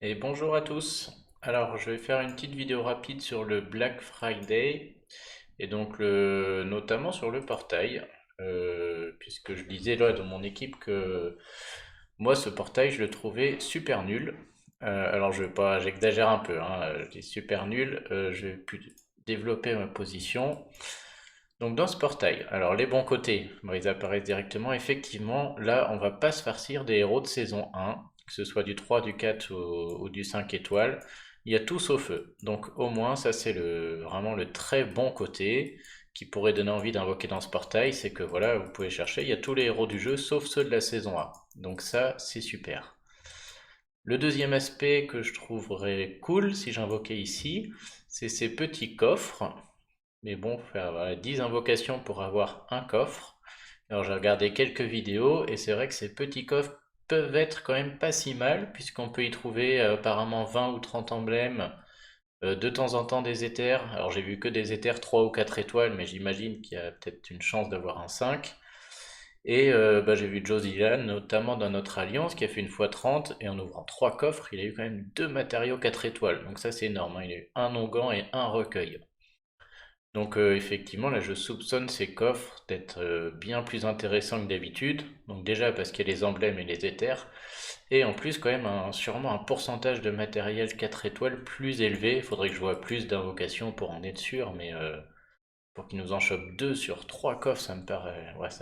Et bonjour à tous. Alors, je vais faire une petite vidéo rapide sur le Black Friday et donc notamment sur le portail, puisque je disais là dans mon équipe que moi ce portail je le trouvais super nul. Alors je vais pas, j'exagère un peu, hein, je dis super nul. Je vais plus développer ma position. Donc dans ce portail, alors les bons côtés, bon, ils apparaissent directement. Effectivement, là, on va pas se farcir des héros de saison 1, que ce soit du 3, du 4 ou du 5 étoiles. Il y a tout sauf eux. Donc au moins, ça c'est vraiment le très bon côté qui pourrait donner envie d'invoquer dans ce portail, c'est que voilà, vous pouvez chercher, il y a tous les héros du jeu sauf ceux de la saison 1. Donc ça, c'est super. Le deuxième aspect que je trouverais cool si j'invoquais ici, c'est ces petits coffres. Mais bon, faire voilà, 10 invocations pour avoir un coffre. Alors j'ai regardé quelques vidéos et c'est vrai que ces petits coffres peuvent être quand même pas si mal puisqu'on peut y trouver apparemment 20 ou 30 emblèmes, de temps en temps des éthers. Alors j'ai vu que des éthers 3 ou 4 étoiles mais j'imagine qu'il y a peut-être une chance d'avoir un 5. Et j'ai vu Joe Dylan, notamment dans notre alliance, qui a fait une fois 30 et en ouvrant 3 coffres, il a eu quand même 2 matériaux 4 étoiles. Donc ça c'est énorme, hein. Il a eu un onguent et un recueil. Donc effectivement, là je soupçonne ces coffres d'être bien plus intéressants que d'habitude. Donc déjà parce qu'il y a les emblèmes et les éthers. Et en plus quand même sûrement un pourcentage de matériel 4 étoiles plus élevé. Il faudrait que je vois plus d'invocations pour en être sûr. Mais pour qu'ils nous en chopent 2 sur 3 coffres, ça me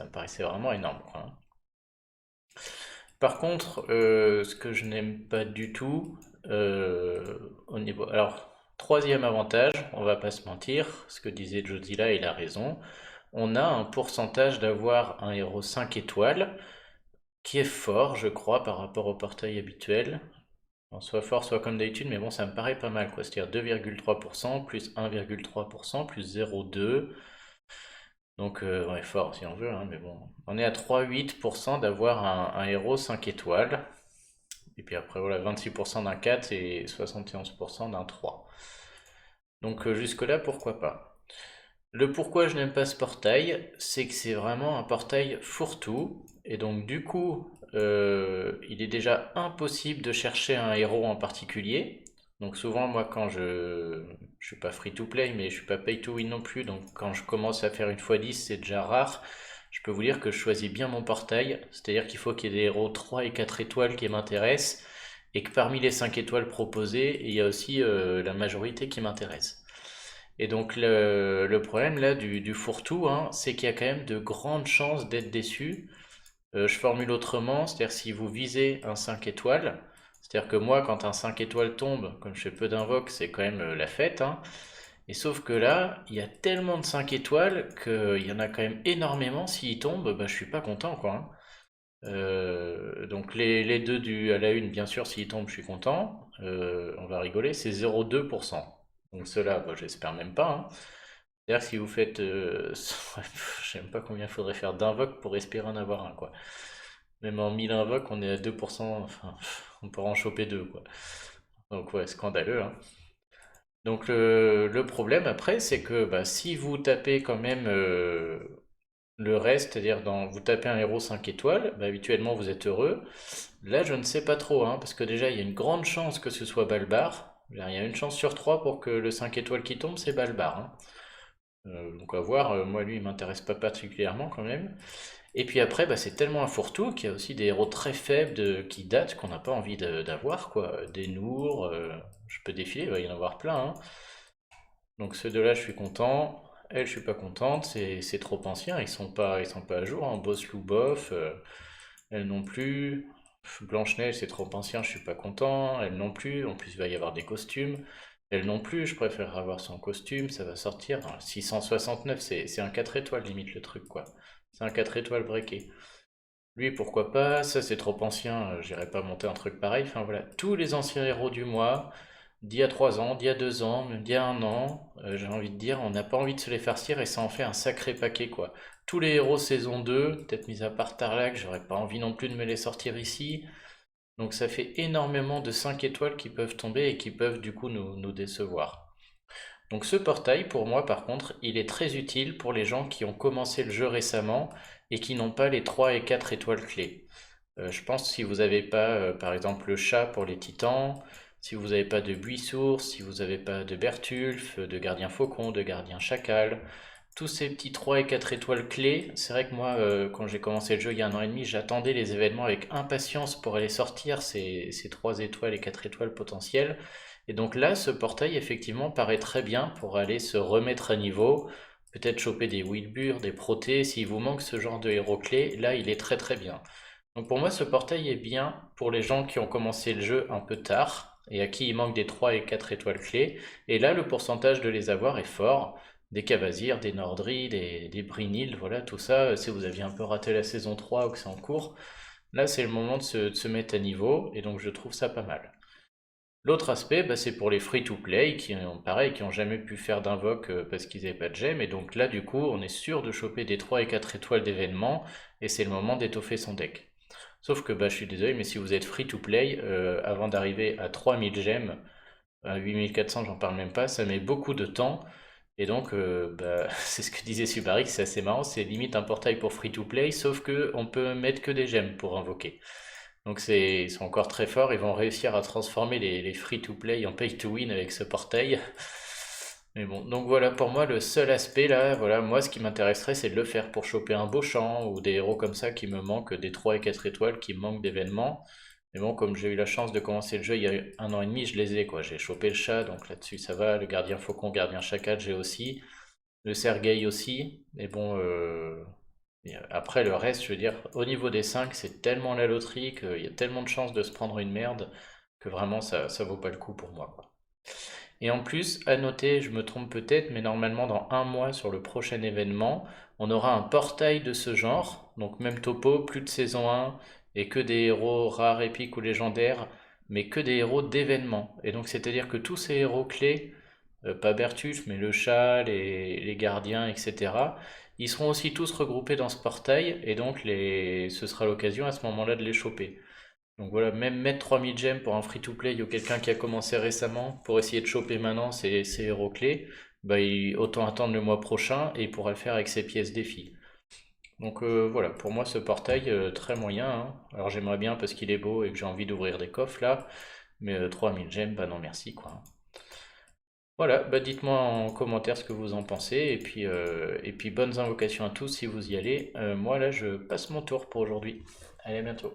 paraissait vraiment énorme, quoi, hein. Par contre, ce que je n'aime pas du tout, au niveau... Alors, troisième avantage, on va pas se mentir, ce que disait Jodila, il a raison. On a un pourcentage d'avoir un héros 5 étoiles qui est fort, je crois, par rapport au portail habituel. Bon, soit fort, soit comme d'habitude, mais bon, ça me paraît pas mal, quoi. C'est-à-dire 2,3% plus 1,3% plus 0,2. Donc, ouais, fort si on veut, hein, mais bon. On est à 3,8% d'avoir un héros 5 étoiles. Et puis après, voilà, 26% d'un 4 et 71% d'un 3. Donc jusque-là, pourquoi pas. Le pourquoi je n'aime pas ce portail, c'est que c'est vraiment un portail fourre-tout. Et donc du coup, il est déjà impossible de chercher un héros en particulier. Donc souvent, moi, quand je suis pas free-to-play, mais je suis pas pay-to-win non plus. Donc quand je commence à faire une fois 10, c'est déjà rare. Je peux vous dire que je choisis bien mon portail. C'est-à-dire qu'il faut qu'il y ait des héros 3 et 4 étoiles qui m'intéressent. Et que parmi les 5 étoiles proposées, il y a aussi la majorité qui m'intéresse. Et donc le problème là du fourre-tout, hein, c'est qu'il y a quand même de grandes chances d'être déçu. Je formule autrement, c'est-à-dire si vous visez un 5 étoiles, c'est-à-dire que moi quand un 5 étoiles tombe, comme je fais peu d'invoques, c'est quand même la fête, hein. Et sauf que là, il y a tellement de 5 étoiles qu'il y en a quand même énormément, s'ils tombent, bah, je suis pas content, quoi, hein. Donc les deux à la une, bien sûr, s'ils tombent, je suis content. On va rigoler, c'est 0,2%. Donc ceux-là, bah, j'espère même pas, hein. C'est-à-dire que si vous faites... je sais même pas combien il faudrait faire d'invoques pour espérer en avoir un, quoi. Même en 1000 invoques, on est à 2%, enfin, on pourra en choper deux, quoi. Donc ouais, scandaleux, hein. Donc le problème après, c'est que bah, si vous tapez quand même le reste, c'est-à-dire vous tapez un héros 5 étoiles, bah, habituellement vous êtes heureux. Là, je ne sais pas trop, hein, parce que déjà, il y a une grande chance que ce soit Balbar. Il y a une chance sur 3 pour que le 5 étoiles qui tombe, c'est Balbar, hein. Donc à voir, moi lui il m'intéresse pas particulièrement quand même. Et puis après, bah, c'est tellement un fourre-tout qu'il y a aussi des héros très faibles qui datent qu'on n'a pas envie d'avoir, quoi. Des Nours, je peux défiler, il va y en avoir plein, hein. Donc ceux deux-là, je suis content. Elle, je suis pas contente, c'est trop ancien, ils sont pas à jour, hein. Boss Louboff, elle non plus. Blanche-Neige, c'est trop ancien, je suis pas content. Elle non plus, en plus il va y avoir des costumes. Elle non plus, je préfère avoir son costume, ça va sortir. 669, c'est un 4 étoiles limite le truc, quoi. C'est un 4 étoiles breaké. Lui, pourquoi pas, ça c'est trop ancien, j'irai pas monter un truc pareil. Enfin voilà, tous les anciens héros du mois, d'il y a 3 ans, d'il y a 2 ans, même d'il y a un an, j'ai envie de dire, on n'a pas envie de se les farcir et ça en fait un sacré paquet, quoi. Tous les héros saison 2, peut-être mis à part Tarlac, j'aurais pas envie non plus de me les sortir ici. Donc ça fait énormément de 5 étoiles qui peuvent tomber et qui peuvent du coup nous décevoir. Donc ce portail, pour moi par contre, il est très utile pour les gens qui ont commencé le jeu récemment et qui n'ont pas les 3 et 4 étoiles clés. Je pense que si vous n'avez pas, par exemple, le chat pour les titans, Si vous n'avez pas de buis-source, si vous n'avez pas de Bertulf, de gardien faucon, de gardien chacal, tous ces petits 3 et 4 étoiles clés, c'est vrai que moi, quand j'ai commencé le jeu il y a 1 an et demi, j'attendais les événements avec impatience pour aller sortir ces 3 étoiles et 4 étoiles potentielles. Et donc là, ce portail, effectivement, paraît très bien pour aller se remettre à niveau, peut-être choper des Wilbur, des Protés, s'il vous manque ce genre de héros clés, là, il est très très bien. Donc pour moi, ce portail est bien pour les gens qui ont commencé le jeu un peu tard et à qui il manque des 3 et 4 étoiles clés. Et là, le pourcentage de les avoir est fort. Des Cavasirs, des Nordri, des Brynhild, voilà, tout ça. Si vous aviez un peu raté la saison 3 ou que c'est en cours, là, c'est le moment de se mettre à niveau. Et donc, je trouve ça pas mal. L'autre aspect, bah, c'est pour les free-to-play qui ont, pareil, qui ont jamais pu faire d'invoque parce qu'ils n'avaient pas de gemme. Et donc là, du coup, on est sûr de choper des 3 et 4 étoiles d'événements. Et c'est le moment d'étoffer son deck. Sauf que bah, je suis désolé, mais si vous êtes free to play, avant d'arriver à 3000 gemmes, à 8400, j'en parle même pas, ça met beaucoup de temps. Et donc, bah, c'est ce que disait Subarix, c'est assez marrant, c'est limite un portail pour free to play, sauf que on peut mettre que des gemmes pour invoquer. Donc ils sont encore très forts, ils vont réussir à transformer les free to play en pay to win avec ce portail. Mais bon, donc voilà, pour moi, le seul aspect là, voilà, moi ce qui m'intéresserait, c'est de le faire pour choper un beau champ ou des héros comme ça qui me manquent, des 3 et 4 étoiles qui me manquent d'événements. Mais bon, comme j'ai eu la chance de commencer le jeu il y a 1 an et demi, je les ai quoi. J'ai chopé le chat, donc là-dessus ça va. Le gardien faucon, gardien chacal, j'ai aussi. Le Sergueï aussi. Mais bon, et après le reste, je veux dire, au niveau des 5 c'est tellement la loterie qu'il y a tellement de chances de se prendre une merde que vraiment ça vaut pas le coup pour moi, quoi. Et en plus, à noter, je me trompe peut-être, mais normalement dans 1 mois sur le prochain événement, on aura un portail de ce genre, donc même topo, plus de saison 1, et que des héros rares, épiques ou légendaires, mais que des héros d'événement. Et donc c'est-à-dire que tous ces héros clés, pas Bertucci, mais le chat, les gardiens, etc., ils seront aussi tous regroupés dans ce portail, et donc ce sera l'occasion à ce moment-là de les choper. Donc voilà, même mettre 3000 gemmes pour un free-to-play ou quelqu'un qui a commencé récemment pour essayer de choper maintenant ses héros clés, bah autant attendre le mois prochain et il pourra le faire avec ses pièces défi. Donc voilà, pour moi ce portail très moyen, hein. Alors j'aimerais bien parce qu'il est beau et que j'ai envie d'ouvrir des coffres là, mais 3000 gemmes, bah non merci quoi. Voilà, bah dites-moi en commentaire ce que vous en pensez et puis bonnes invocations à tous si vous y allez. Moi là je passe mon tour pour aujourd'hui. Allez, à bientôt.